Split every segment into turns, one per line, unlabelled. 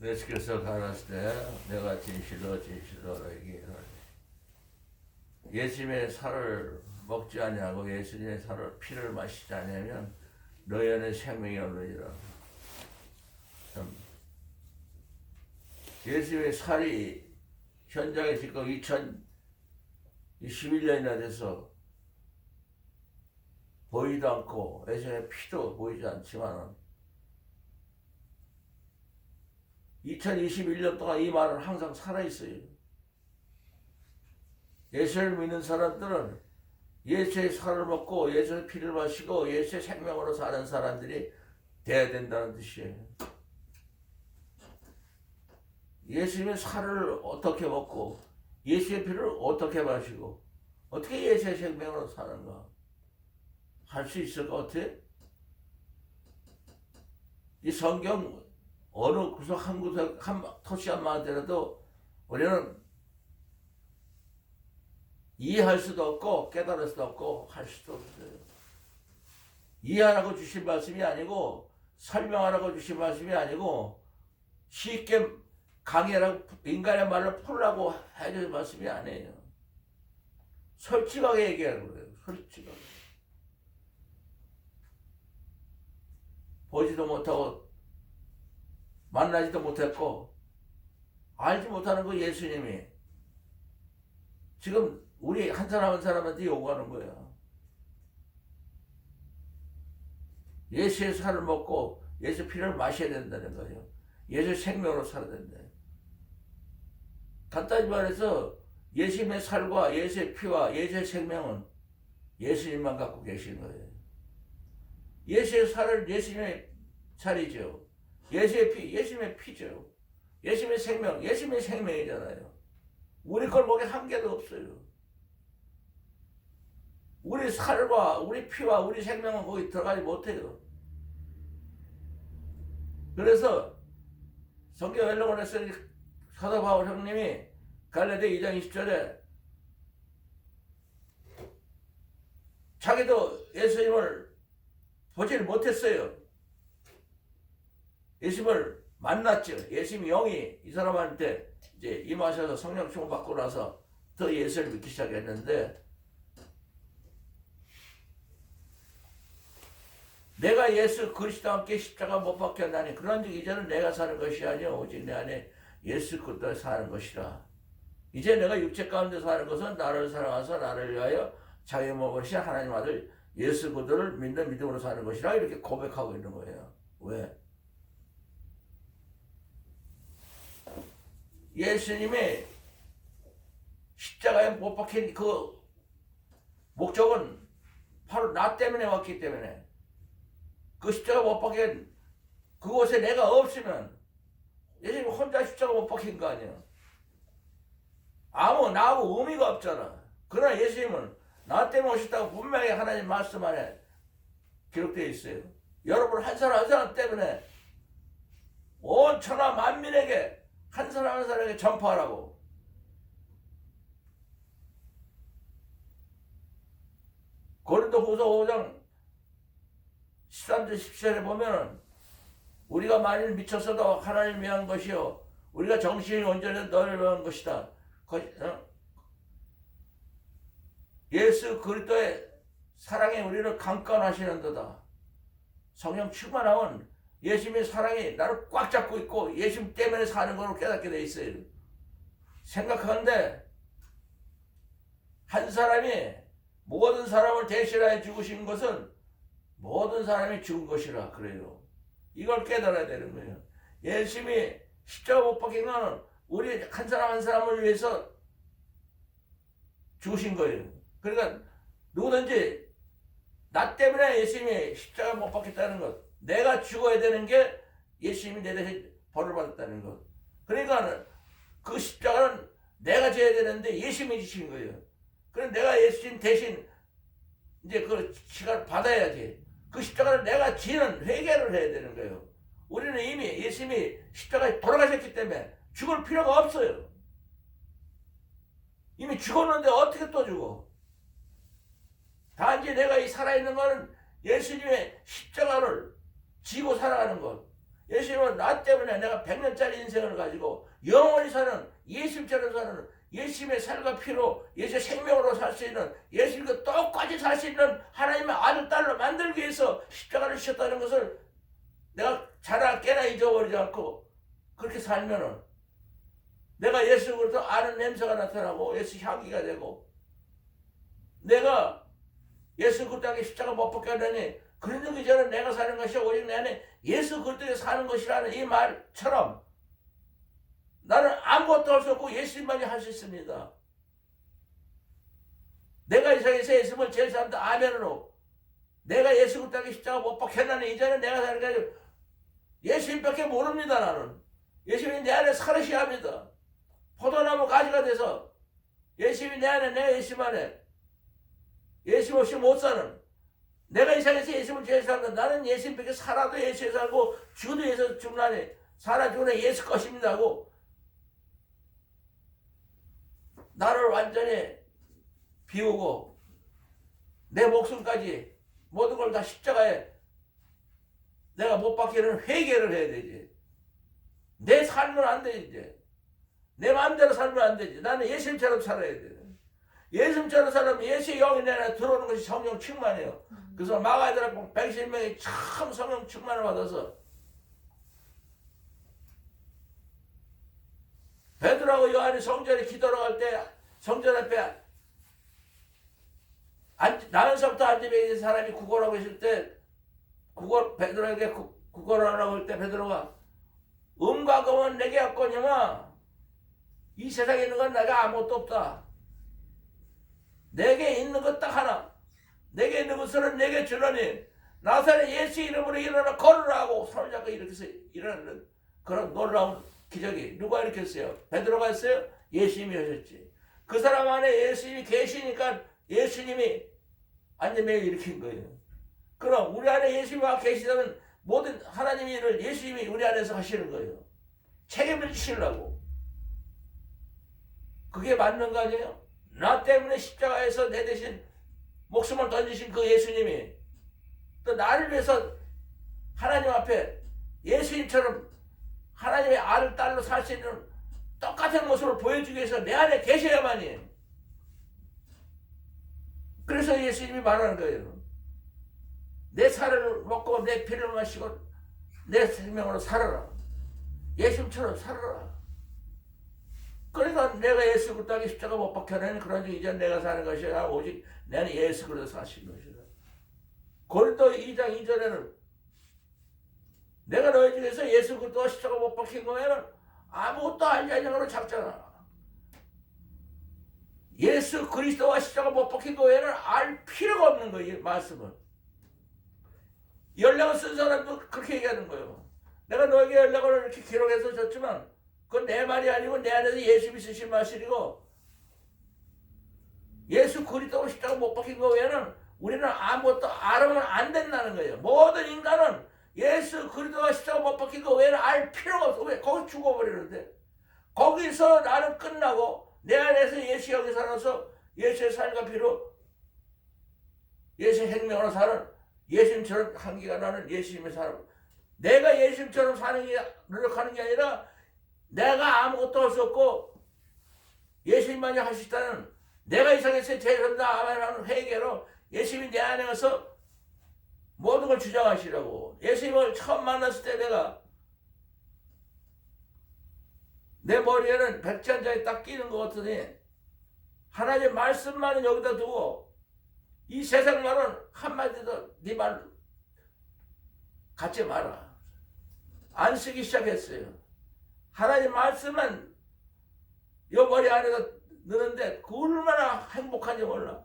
예수께서 가라사대 내가 진실로 진실로 얘기하노니 예수님의 살을 먹지 아니하고 예수님의 살을 피를 마시지 아니하면 너희 안에 생명이 없느니라. 예수님의 살이 현장에 지금 2021년이나 돼서 보이도 않고 예수님의 피도 보이지 않지만 2021년 동안 이 말은 항상 살아있어요. 예수를 믿는 사람들은 예수의 살을 먹고 예수의 피를 마시고 예수의 생명으로 사는 사람들이 돼야 된다는 뜻이에요. 예수님의 살을 어떻게 먹고 예수의 피를 어떻게 마시고 어떻게 예수의 생명으로 사는가 할 수 있을 것 같아? 이 성경 어느 구석 한 구석 한 토시 한마디 되라도 우리는 이해할 수도 없고 깨달을 수도 없고 할 수도 없어요. 이해하라고 주신 말씀이 아니고 설명하라고 주신 말씀이 아니고 쉽게 강의라고 인간의 말을 풀라고 해줄 말씀이 아니에요. 솔직하게 얘기하는 거예요. 솔직하게. 보지도 못하고 만나지도 못했고 알지 못하는 거 예수님이 지금 우리 한 사람 한 사람한테 요구하는 거예요. 예수의 살을 먹고 예수 피를 마셔야 된다는 거예요. 예수의 생명으로 살아야 된다. 간단히 말해서 예수님의 살과 예수의 피와 예수의 생명은 예수님만 갖고 계신 거예요. 예수의 살은 예수님의 살이죠. 예수의 피, 예수님의 피죠. 예수님의 생명, 예수님의 생명이잖아요. 우리 걸 먹에 한계도 없어요. 우리 살과 우리 피와 우리 생명은 거기 들어가지 못해요. 그래서 성경 헬라본에서 사도 바울 형님이 갈라디아 2장 20절에 자기도 예수님을 보지를 못했어요. 예수님을 만났죠. 예수님 영이 이 사람한테 이제 임하셔서 성령 충만 받고 나서 더 예수를 믿기 시작했는데 내가 예수 그리스도와 함께 십자가 못 박혔나니 그런즉 이제는 내가 사는 것이 아니요 오직 내 안에 예수 그리스도 사는 것이라. 이제 내가 육체 가운데 사는 것은 나를 사랑하사 나를 위하여 자기 먹으신 하나님 아들 예수 그리스도를 믿는 믿음으로 사는 것이라 이렇게 고백하고 있는 거예요. 왜? 예수님이 십자가에 못 박힌 그 목적은 바로 나 때문에 왔기 때문에 그 십자가 못 박힌 그곳에 내가 없으면 예수님 혼자 십자가 못 박힌 거 아니야. 나하고 의미가 없잖아. 그러나 예수님은 나 때문에 오셨다고 분명히 하나님 말씀 안에 기록되어 있어요. 여러분 한 사람 한 사람 때문에 온 천하 만민에게 한 사람 한 사람에게 전파하라고. 고린도후서 5장 13절 17절에 보면은 우리가 만일 미쳤어도 하나님을 위한 것이요 우리가 정신이 온전해서 너를 위한 것이다. 예수 그리스도의 사랑에 우리를 강권하시는도다. 성령 충만하면 예수님의 사랑이 나를 꽉 잡고 있고 예수님 때문에 사는 걸로 깨닫게 돼 있어요. 생각하는데 한 사람이 모든 사람을 대신하여 죽으신 것은 모든 사람이 죽은 것이라 그래요. 이걸 깨달아야 되는 거예요. 예수님이 십자가 못 박힌 것은 우리 한 사람 한 사람을 위해서 죽으신 거예요. 그러니까 누구든지 나 때문에 예수님이 십자가 못 박혔다는 것, 내가 죽어야 되는 게 예수님이 내 대신 벌을 받았다는 것. 그러니까 그 십자가는 내가 져야 되는데 예수님이 지신 거예요. 그럼 내가 예수님 대신 이제 그 시간을 받아야지. 그 십자가를 내가 지는 회개를 해야 되는 거예요. 우리는 이미 예수님이 십자가에 돌아가셨기 때문에 죽을 필요가 없어요. 이미 죽었는데 어떻게 또 죽어? 단지 내가 이 살아있는 것은 예수님의 십자가를 지고 살아가는 것. 예수님은 나 때문에 내가 100년짜리 인생을 가지고 영원히 사는 예수님처럼 사는 예수님의 살과 피로 예수의 생명으로 살 수 있는 예수님과 똑같이 살 수 있는 하나님의 아들 딸로 만들기 위해서 십자가를 지셨다는 것을 내가 자라 깨나 잊어버리지 않고 그렇게 살면은 내가 예수 그리스도 아는 냄새가 나타나고 예수 향기가 되고 내가 예수 그리스도에게 십자가 못 박게 하려니 그런 이전에 내가 사는 것이 오직 내 안에 예수 그리스도에 사는 것이라는 이 말처럼 나는 아무것도 할 수 없고 예수님만이 할 수 있습니다. 내가 이 세상에서 예수님을 제일 잘한다 아멘으로 내가 예수 그리스도에게 십자가 못 박게 하려니 이전에 내가 사는 게 예수님밖에 모릅니다. 나는 예수님이 내 안에 살으셔야 합니다. 포도나무 가지가 돼서 예수님이 내 안에 내가 예수님 안에 예수님 없이 못 사는 내가 이 세상에서 예수님을 제일 사는다. 나는 예수님밖에 살아도 예수에 살고 죽어도 예수 죽나니 살아 죽으나 예수 것입니다 하고 나를 완전히 비우고 내 목숨까지 모든 걸 다 십자가에 내가 못 박히는 회개를 해야 되지. 내 삶은 안 되지. 이제. 내 마음대로 살면 안 되지. 나는 예수님처럼 살아야 돼. 예수님처럼 살면 예수의 영이 내 안에 들어오는 것이 성령 충만이에요. 그래서 마가에다가 120명이 참 성령 충만을 받아서 베드로하고 요한이 성전에 기도하러 갈 때 성전 앞에 나면서부터 앉으면 있는 사람이 구걸하고 있을 때 베드로에게 구걸하라고 할 때 베드로가 음과 검은 내게 없거니와 이 세상에 있는 건 내가 아무것도 없다. 내게 있는 것 딱 하나. 내게 있는 것은 내게 주노니 나사렛 예수 이름으로 일어나 걸으라고 손을 잡고 일으켜서 일어나는 그런 놀라운 기적이 누가 일으켰어요? 베드로가 했어요? 예수님이 하셨지. 그 사람 안에 예수님이 계시니까 예수님이 안전매일 일으킨 거예요. 그럼 우리 안에 예수님이 계시다면 모든 하나님의 일을 예수님이 우리 안에서 하시는 거예요. 책임을 지시려고. 그게 맞는 거 아니에요? 나 때문에 십자가에서 내 대신 목숨을 던지신 그 예수님이 또 나를 위해서 하나님 앞에 예수님처럼 하나님의 아들 딸로 살 수 있는 똑같은 모습을 보여주기 위해서 내 안에 계셔야만이. 그래서 예수님이 말하는 거예요. 내 살을 먹고 내 피를 마시고 내 생명으로 살아라. 예수님처럼 살아라. 그러니까 내가 예수 그리스도에게 십자가 못 박혀내는 그런 중 이제 내가 사는 것이 아니라 오직 나는 예수 그리스도 사시는 것이다. 고린도 2장 2절에는 내가 너희 중에서 예수 그리스도가 십자가 못 박힌 거에는 아무것도 알지 않냐고 작잖아. 예수 그리스도가 십자가 못 박힌 거에는 알 필요가 없는 거예요. 이 말씀은. 연락을 쓴 사람도 그렇게 얘기하는 거예요. 내가 너에게 연락을 이렇게 기록해서 줬지만 그건 내 말이 아니고 내 안에서 예수님이 쓰신 말씀이고 예수 그리스도가 십자가 못 박힌 거 외에는 우리는 아무것도 알으면 안 된다는 거예요. 모든 인간은 예수 그리스도가 십자가 못 박힌 거 외에는 알 필요가 없어. 왜? 거기 죽어버리는데. 거기서 나는 끝나고 내 안에서 예수 영이 살아서 예수의 삶과 피로 예수의 생명으로 사는 예수님처럼 한기가 나는 예수님의 사람. 내가 예수님처럼 사는 게 노력하는 게 아니라 내가 아무것도 할 수 없고 예수님만이 할 수 있다는 내가 이 세상에서 제일 선다 아멘하는 회개로 예수님이 내 안에 와서 모든 걸 주장하시라고. 예수님을 처음 만났을 때 내가 내 머리에는 백지 한 장이 딱 끼는 것 같으니 하나님의 말씀만은 여기다 두고 이 세상 말은 한마디도 네 말 갖지 마라. 안 쓰기 시작했어요. 하나님 말씀은 요 머리 안에다 넣는데 그 얼마나 행복한지 몰라.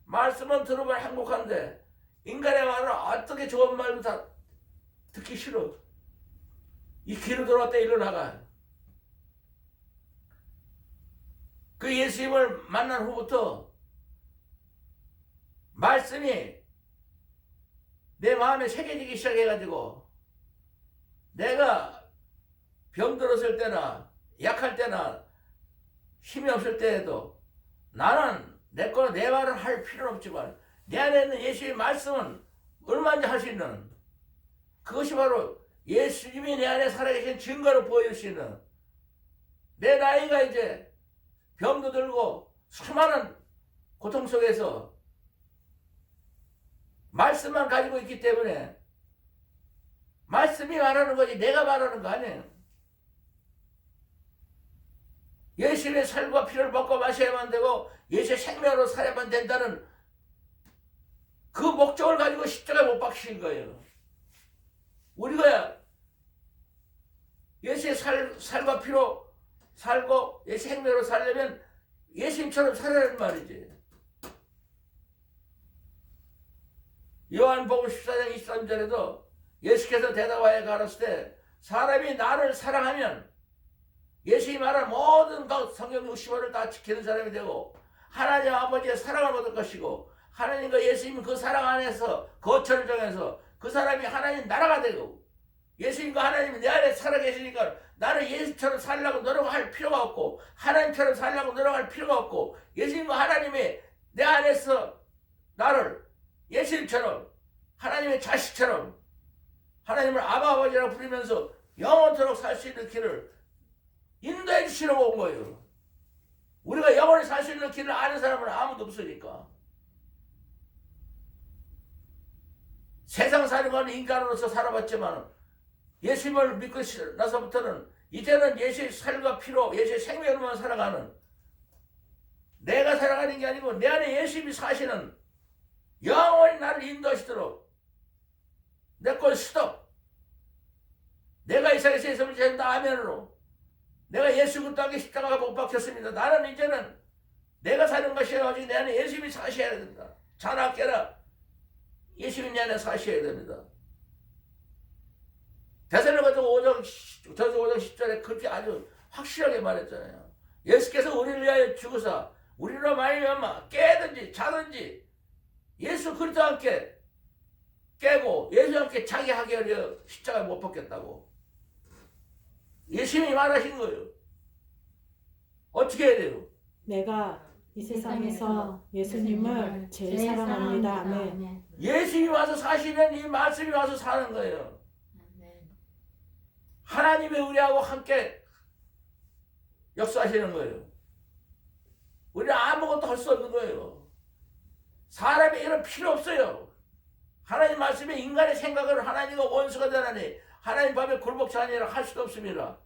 말씀은 들으면 행복한데 인간의 말은 어떻게 좋은 말도 다 듣기 싫어. 이 귀로 들어왔다 일로 나가. 그 예수님을 만난 후부터 말씀이 내 마음에 새겨지기 시작해가지고 내가 병들었을 때나 약할 때나 힘이 없을 때에도 나는 내 말을 할 필요는 없지만 내 안에 있는 예수의 말씀은 얼마든지 할 수 있는 그것이 바로 예수님이 내 안에 살아계신 증거로 보여주시는 내 나이가 이제 병도 들고 수많은 고통 속에서 말씀만 가지고 있기 때문에 말씀이 말하는 거지 내가 말하는 거 아니에요. 예수님의 살과 피를 먹고 마셔야만 되고 예수의 생명으로 살아야만 된다는 그 목적을 가지고 십자가에 못 박히신 거예요. 우리가 예수의 살과 피로 살고 예수의 생명으로 살려면 예수님처럼 살아야는 말이지. 요한복음 14장 23절에도 예수께서 대답하여 가라사대 때 사람이 나를 사랑하면 예수님이 말한 모든 성경 60원을 다 지키는 사람이 되고 하나님 아버지의 사랑을 받을 것이고 하나님과 예수님 그 사랑 안에서 거처를 정해서 그 사람이 하나님 나라가 되고 예수님과 하나님이 내 안에 살아계시니까 나는 예수처럼 살려고 노력할 필요가 없고 하나님처럼 살려고 노력할 필요가 없고 예수님과 하나님이 내 안에서 나를 예수님처럼 하나님의 자식처럼 하나님을 아버지라고 부르면서 영원토록 살 수 있는 길을 인도해 주시려고 온 거예요. 우리가 영원히 살 수 있는 길을 아는 사람은 아무도 없으니까. 세상 사는 건 인간으로서 살아봤지만 예수님을 믿고 나서부터는 이제는 예수의 살과 피로 예수의 생명으로만 살아가는 내가 살아가는 게 아니고 내 안에 예수님이 사시는 영원히 나를 인도하시도록 내 걸 스톱. 내가 이 세상에서 예수님을 믿는다 아멘으로 내가 예수 그리스도께 십자가가 못 박혔습니다. 나는 이제는 내가 사는 것이 아니라 내 안에 예수님이 사셔야 된다. 자나 깨라 예수님이 내 안에 사셔야 됩니다. 데살로니가서 5장 10절에 그렇게 아주 확실하게 말했잖아요. 예수께서 우리를 위하여 죽으사 우리로 말미암아 깨든지 자든지 예수 그리스도와 함께 깨고 예수와 함께 자기 하게 하려 십자가에 못 박혔다고 예수님이 말하신 거예요. 어떻게 해야 돼요?
내가 이 세상에서 예수님을 제일 사랑합니다. 아멘.
예수님이 와서 사시면 이 말씀이 와서 사는 거예요. 하나님이 우리하고 함께 역사하시는 거예요. 우리는 아무것도 할 수 없는 거예요. 사람이 이런 필요 없어요. 하나님 말씀에 인간의 생각으로 하나님과 원수가 되나니 하나님 법에 굴복자 아니라 할 수도 없습니다.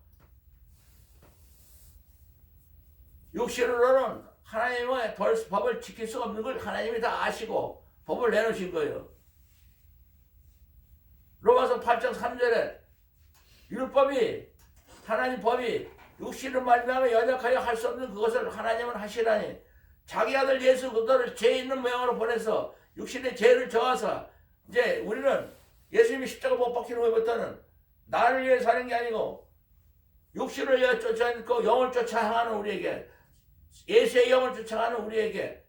육신으로는 하나님의 법을 지킬 수 없는 걸 하나님이 다 아시고 법을 내놓으신 거예요. 로마서 8장 3절에 율법이 하나님 법이 육신을 말미암아 연약하여 할 수 없는 그것을 하나님은 하시라니 자기 아들 예수 그리스도를 죄 있는 모양으로 보내서 육신의 죄를 저하사 이제 우리는 예수님이 십자가 못 박히는 후부터는 나를 위해 사는 게 아니고 육신을 위해 쫓아 있고 영을 쫓아 향하는 우리에게 예수의 영을 쫓아가는 우리에게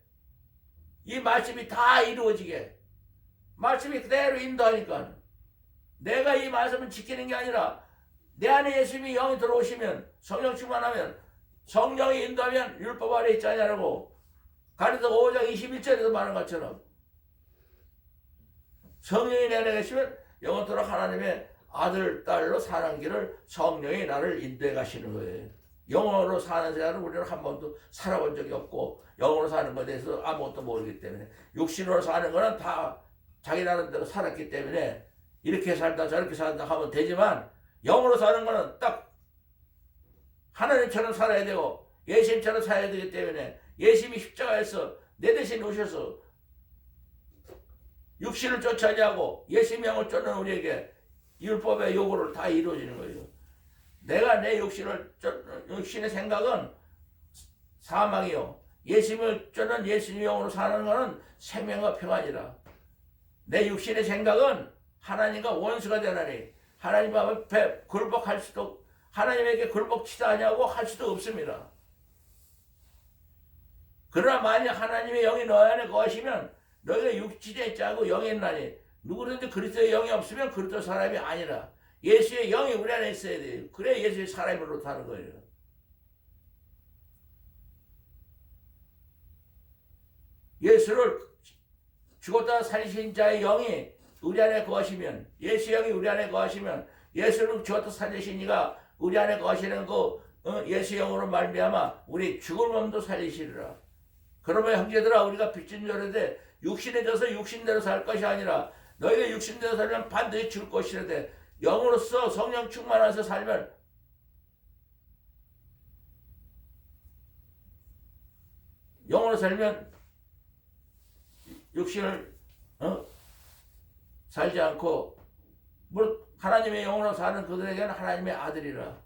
이 말씀이 다 이루어지게 말씀이 그대로 인도하니까 내가 이 말씀을 지키는 게 아니라 내 안에 예수님이 영이 들어오시면 성령 충만하면 성령이 인도하면 율법 아래 있지 않냐라고 가르쳐 5장 21절에도 말한 것처럼 성령이 내 안에 계시면 영원토록 하나님의 아들, 딸로 사는 길을 성령이 나를 인도해 가시는 거예요. 영어로 사는 생활은 우리는 한 번도 살아본 적이 없고 영어로 사는 것에 대해서 아무것도 모르기 때문에 육신으로 사는 거는 다 자기 나름대로 살았기 때문에 이렇게 살다 저렇게 살다 하면 되지만 영어로 사는 거는 딱 하나님처럼 살아야 되고 예수님처럼 살아야 되기 때문에 예수님이 십자가에서 내 대신 오셔서 육신을 쫓아지 하고 예수님의 영을 쫓는 우리에게 율법의 요구를 다 이루어지는 거예요. 내가 내 육신의 생각은 사망이요. 예수님을 쫓는 예수님의 영으로 사는 것은 생명과 평안이라. 내 육신의 생각은 하나님과 원수가 되나니 하나님 앞에 굴복할 수도 하나님에게 굴복치다 하냐고 할 수도 없습니다. 그러나 만약 하나님의 영이 너희 안에 거하시면 너희가 육신에 있지 않고 영에 있나니 누구든지 그리스도의 영이 없으면 그리스도 사람이 아니라 예수의 영이 우리 안에 있어야 돼요. 그래 예수의 사람으로 사는 거예요. 예수를 죽었다 살리신 자의 영이 우리 안에 거하시면 예수의 영이 우리 안에 거하시면 예수는 죽었다 살리신 이가 우리 안에 거하시는 그 예수의 영으로 말미암아 우리 죽은 몸도 살리시리라. 그러면 형제들아 우리가 빚진 자로되 육신에 져서 육신대로 살 것이 아니라 너희가 육신대로 살면 반드시 죽을 것이라되 영으로서 성령 충만해서 살면 영으로 살면 육신을 살지 않고 하나님의 영으로 사는 그들에게는 하나님의 아들이라.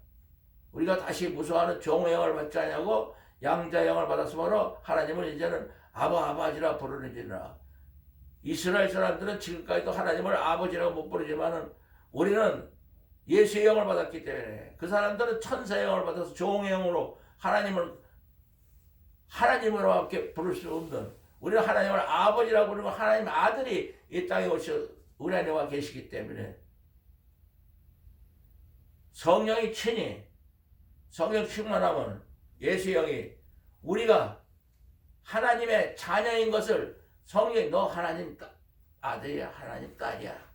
우리가 다시 무서워하는 종의 영을 받지 않냐고 양자의 영을 받았으므로 하나님을 이제는 아버지라 부르는지라. 이스라엘 사람들은 지금까지도 하나님을 아버지라고 못 부르지만은 우리는 예수의 영을 받았기 때문에 그 사람들은 천사의 영을 받아서 종의 영으로 하나님으로밖에 부를 수 없는, 우리는 하나님을 아버지라고 부르고 하나님의 아들이 이 땅에 오셔 우리 안에 와 계시기 때문에 성령이 친히 성령 충만하면 예수의 영이 우리가 하나님의 자녀인 것을 성령이 너 하나님 아들이야, 하나님 딸이야.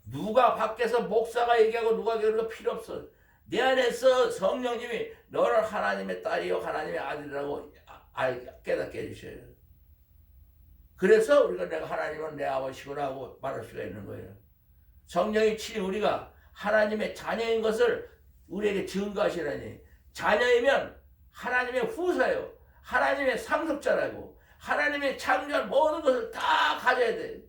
누가 밖에서 목사가 얘기하고 누가 그러는 거 필요 없어. 내 안에서 성령님이 너는 하나님의 딸이요 하나님의 아들이라고 깨닫게 해주셔요. 그래서 우리가 내가 하나님은 내 아버지구나 하고 말할 수가 있는 거예요. 성령이 친히 우리가 하나님의 자녀인 것을 우리에게 증거하시라니. 자녀이면 하나님의 후사요, 하나님의 상속자라고. 하나님의 창조한 모든 것을 다 가져야 돼.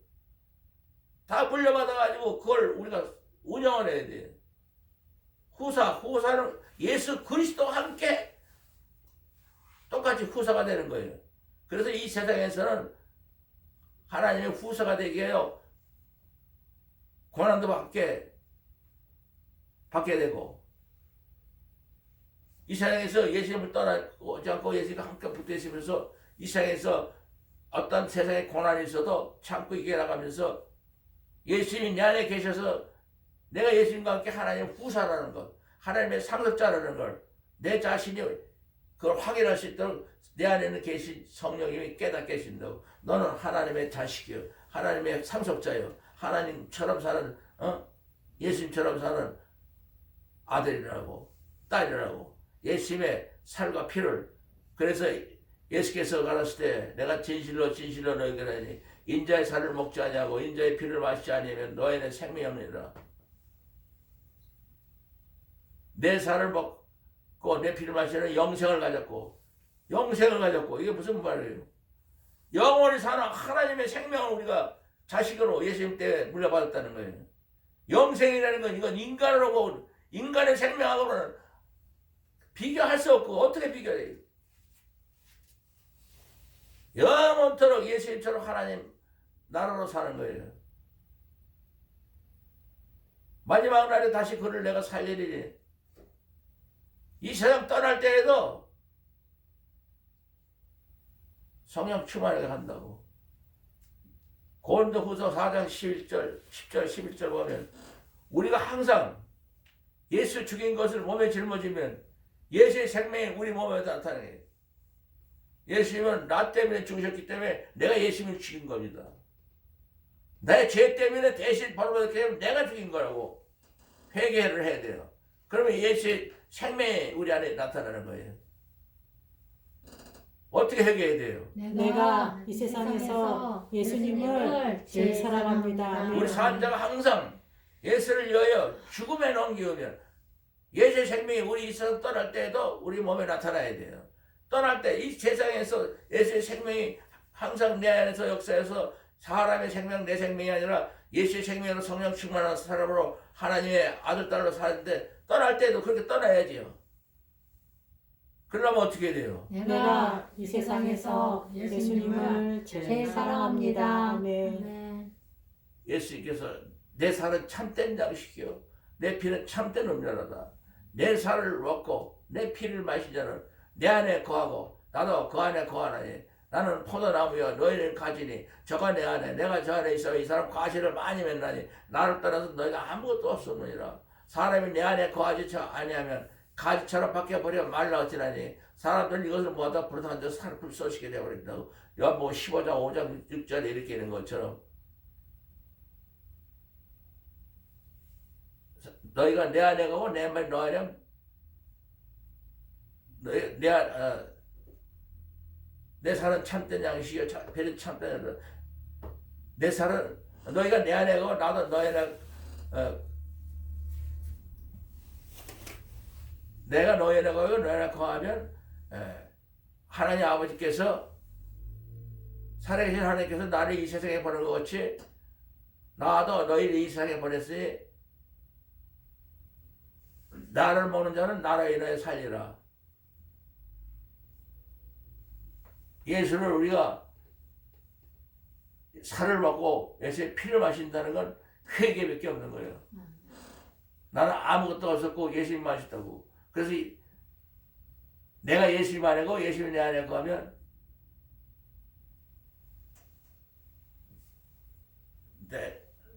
다 물려받아가지고 그걸 우리가 운영을 해야 돼. 후사는 예수 그리스도와 함께 똑같이 후사가 되는 거예요. 그래서 이 세상에서는 하나님의 후사가 되게 해요. 고난도 받게 되고, 이 세상에서 예수님을 떠나지 않고 예수님과 함께 붙어 있으면서 이 세상에서 어떤 세상에 고난이 있어도 참고 이겨나가면서 예수님이 내 안에 계셔서 내가 예수님과 함께 하나님의 후사라는 것, 하나님의 상속자라는 걸 내 자신이 그걸 확인할 수 있도록 내 안에는 계신 성령님이 깨닫게 하신다고. 너는 하나님의 자식이요, 하나님의 상속자요, 하나님처럼 사는 예수님처럼 사는 아들이라고, 딸이라고. 예수님의 살과 피를, 그래서 예수께서 가라실 때 내가 진실로 너희에게 하니 인자의 살을 먹지 아니하고 인자의 피를 마시지 아니하면 너희는 생명이 없느니라. 내 살을 먹고 내 피를 마시는 영생을 가졌고 이게 무슨 말이에요? 영원히 사는 하나님의 생명을 우리가 자식으로 예수님 때 물려받았다는 거예요. 영생이라는 건 이건 인간의 생명하고는 비교할 수 없고 어떻게 비교해요? 영원토록 예수님처럼 하나님 나라로 사는 거예요. 마지막 날에 다시 그를 내가 살리리니. 이 세상 떠날 때에도 성령 충만하게 한다고. 고린도후서 4장 10절 11절 보면 우리가 항상 예수 죽인 것을 몸에 짊어지면 예수의 생명이 우리 몸에 나타나요. 예수님은 나 때문에 죽으셨기 때문에 내가 예수님을 죽인 겁니다. 나의 죄 때문에 대신 벌받게 되면 내가 죽인 거라고 회개를 해야 돼요. 그러면 예수의 생명이 우리 안에 나타나는 거예요. 어떻게 회개해야 돼요?
내가 이 세상에서 예수님을 제일 사랑합니다.
우리 산자가 항상 예수를 위하여 죽음에 넘기면 예수의 생명이 우리 이 세상 떠날 때에도 우리 몸에 나타나야 돼요. 떠날 때 이 세상에서 예수의 생명이 항상 내 안에서 역사해서 사람의 생명, 내 생명이 아니라 예수의 생명으로 성령 충만한 사람으로 하나님의 아들, 딸로 사는데 떠날 때도 그렇게 떠나야지요. 그러려면 어떻게 돼요?
내가 이 세상에서 예수님을 제일 사랑합니다. 아멘.
예수님께서 내 살은 참된 양식이요 내 피는 참된 음료라다. 내 살을 먹고 내 피를 마신 자는 내 안에 거하고 나도 그 안에 거하나니. 나는 포도나무여 너희는 가지니 저가 내 안에 내가 저 안에 있어 이 사람 과실을 많이 맺나니 나를 떠나서 너희가 아무것도 없었느니라. 사람이 내 안에 거하지 아니하면 가지처럼 바뀌어버려 말라 어찌나니. 사람들은 이것을 모아다 부르다 앉아서 살풀 쏘시게 되어버린다고. 요한복음 15장 5장 6절에 이렇게 있는 것처럼 너희가 내 안에 가고 내 말이 너 안에 내 살은 참된 양식이요 배는 참된 양식. 내 살은 너희가 내 안에 가고 나도 너희 안에 내가 너희 안에 가고 너희 안에 거하면 하나님 아버지께서 살아계신 하나님께서 나를 이 세상에 보낸 것 같이 나도 너희를 이 세상에 보냈으니 나를 먹는 자는 나로 인하여 살리라. 예수를 우리가 살을 먹고 예수의 피를 마신다는 건 회개밖에 없는 거예요. 나는 아무것도 없었고 예수님만 있다고. 그래서 내가 예수님 안에고 예수님 내 안에 가면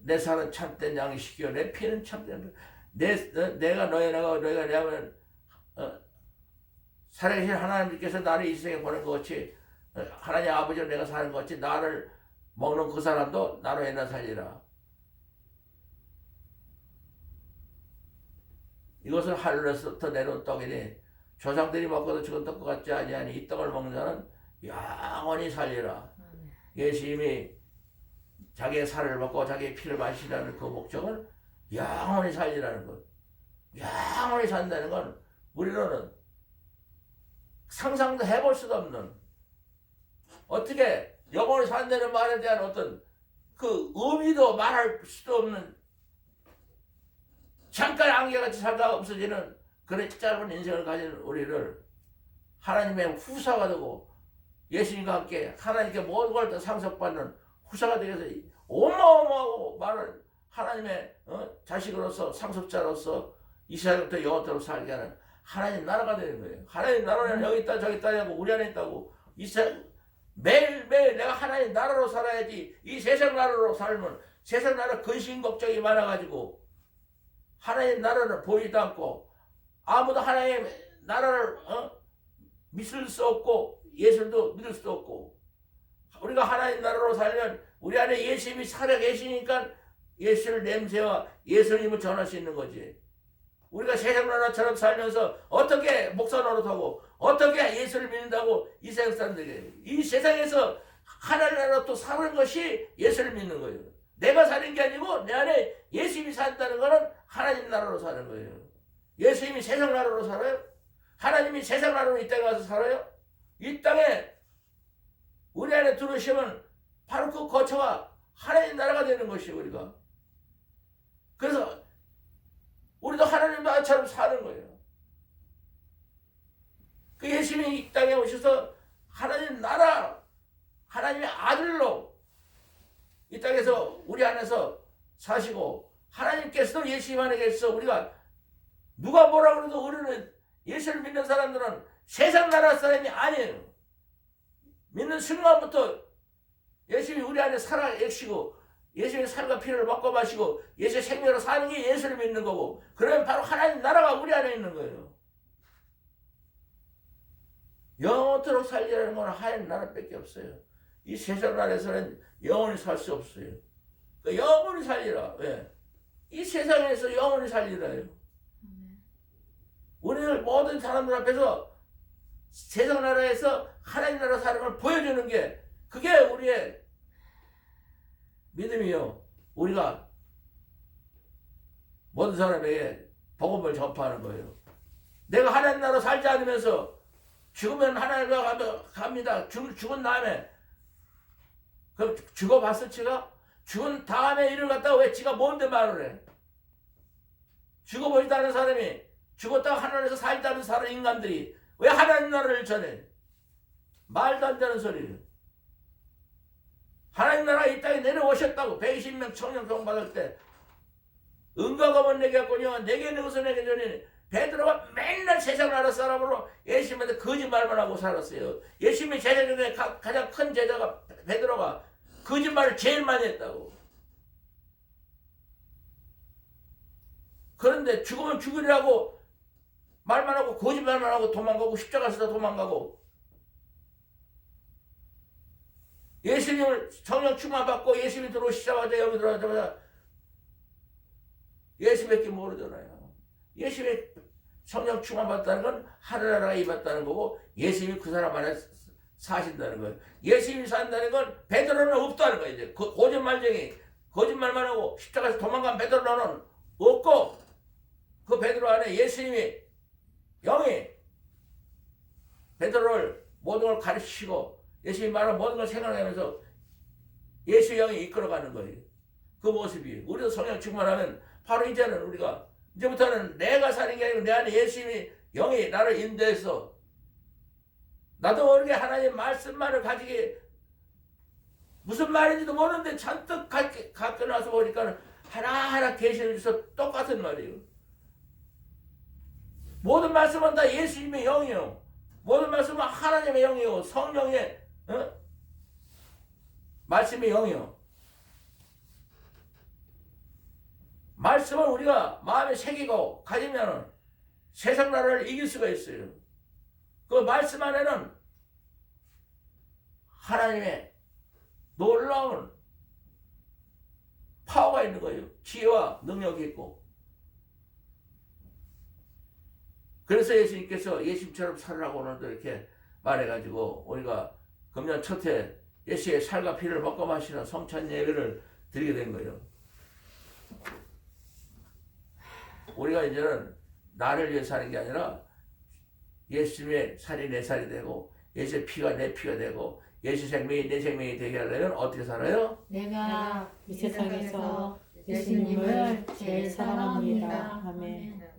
내 살은 참된 양식이요 내 피는 참된 내가 너희 나가 너희가 내 하면 살아계신 하나님께서 나를 이 세상에 보낸 것 같이 하나님 아버지로 내가 사는 것 같이 나를 먹는 그 사람도 나로 인하 살리라. 이것은 하늘에서부터 내려온 떡이니 조상들이 먹고도 죽은 떡과 같지 아니하니 이 떡을 먹는 자는 영원히 살리라. 예수님이 자기의 살을 먹고 자기의 피를 마시라는 그 목적은 영원히 살리라는 것. 영원히 산다는 건 우리로는 상상도 해볼 수도 없는 어떻게 영원히 산다는 말에 대한 어떤 그 의미도 말할 수도 없는 잠깐 안개같이 살다가 없어지는 그런 짧은 인생을 가진 우리를 하나님의 후사가 되고 예수님과 함께 하나님께 모든 걸 다 상속받는 후사가 되어서 어마어마하고 많은 하나님의 자식으로서 상속자로서 이 세상부터 영원토록 살게 하는 하나님 나라가 되는 거예요. 하나님 나라는 여기 있다 저기 있다 하고 우리 안에 있다고 이 세상 매일매일 내가 하나님 나라로 살아야지 이 세상 나라로 살면 세상 나라 근심 걱정이 많아가지고 하나님 나라를 보이지도 않고 아무도 하나님 나라를 믿을 수 없고 예수도 믿을 수도 없고 우리가 하나님 나라로 살면 우리 안에 예수님이 살아계시니까 예수를 냄새와 예수님을 전할 수 있는 거지. 우리가 세상 나라처럼 살면서 어떻게 목사 노릇하고 어떻게 예수를 믿는다고 이 세상 사람들이 이 세상에서 하나님 나라로 또 사는 것이 예수를 믿는 거예요. 내가 사는 게 아니고 내 안에 예수님이 산다는 거는 하나님 나라로 사는 거예요. 예수님이 세상 나라로 살아요? 하나님이 세상 나라로 이 땅에 와서 살아요? 이 땅에 우리 안에 들어오시면 바로 그 거처가 하나님 나라가 되는 것이에요. 우리가. 그래서 우리도 하나님 나라처럼 사는 거예요. 그 예수님이 이 땅에 오셔서 하나님 나라 하나님의 아들로 이 땅에서 우리 안에서 사시고 하나님께서도 예수님 안에 계셔서 우리가 누가 뭐라 그래도 우리는 예수를 믿는 사람들은 세상 나라 사람이 아니에요. 믿는 순간부터 예수님이 우리 안에 살아 계시고 예수님의 살과 피를 먹고 마시고 예수의 생명으로 사는 게 예수를 믿는 거고 그러면 바로 하나님 나라가 우리 안에 있는 거예요. 영원토록 살리라는 건 하나님 나라밖에 없어요. 이 세상 나라에서는 영원히 살 수 없어요. 그러니까 영원히 살리라. 왜? 이 세상에서 영원히 살리라요. 우리를 모든 사람들 앞에서 세상 나라에서 하나님 나라 사는 걸 보여주는 게 그게 우리의 믿음이요. 우리가 모든 사람에게 복음을 전파하는 거예요. 내가 하나님 나라 살지 않으면서 죽으면 하나님 나라 갑니다. 죽은 다음에 그럼 죽어봤어 지가? 죽은 다음에 일을 갖다가 왜 지가 뭔데 말을 해? 죽어보지도 않은 사람이 죽었다가 하늘에서 살다는 사람 인간들이 왜 하나님 나라를 전해? 말도 안 되는 소리를. 하나님 나라가 이 땅에 내려오셨다고 120명 청년병 받을 때 은과가 못 내게 했거니와 내게 있는 것을 내게 전해 베드로가 맨날 세상 나라 사람으로 예수님한테 거짓말만 하고 살았어요. 예수님의 제자 중에 가장 큰 제자가 베드로가 거짓말을 제일 많이 했다고. 그런데 죽으면 죽으리라고 말만 하고 거짓말만 하고 도망가고 십자가에서 도망가고 예수님을 성령 충만받고 예수님이 들어오시자마자 여기 들어가자마자 예수밖에 모르잖아요. 예수님의 성령 충만 받았다는 건 하늘나라가 임했다는 거고 예수님이 그 사람 안에 사신다는 거예요. 예수님이 산다는 건 베드로는 없다는 거예요. 이제 거짓말쟁이 거짓말만 하고 십자가에서 도망간 베드로는 없고 그 베드로 안에 예수님이 영이 베드로를 모든 걸 가르치시고 예수님이 말한 모든 걸 생각하면서 예수 영이 이끌어가는 거예요. 그 모습이 우리도 성령 충만하면 바로 이제는 우리가 이제부터는 내가 사는 게 아니고 내 안에 예수님이 영이 나를 인도해서 나도 모르게 하나님 말씀만을 가지게 무슨 말인지도 모르는데 잔뜩 갖고 나서 보니까 하나하나 계시를 주셔서 똑같은 말이에요. 모든 말씀은 다 예수님의 영이에요. 모든 말씀은 하나님의 영이요 성령의 말씀의 영이요. 말씀을 우리가 마음에 새기고 가지면 세상 나라를 이길 수가 있어요. 그 말씀 안에는 하나님의 놀라운 파워가 있는 거예요. 지혜와 능력이 있고. 그래서 예수님께서 예수님처럼 살으라고 오늘도 이렇게 말해가지고 우리가 금년 첫해 예수의 살과 피를 먹고 마시는 성찬 예배를 드리게 된 거예요. 우리가 이제는 나를 위해 사는 게 아니라 예수님의 살이 내 살이 되고 예수의 피가 내 피가 되고 예수 생명이 내 생명이 되게 하려면 어떻게 살아요?
내가 이 세상에서 예수님을 제일 사랑합니다. 아멘.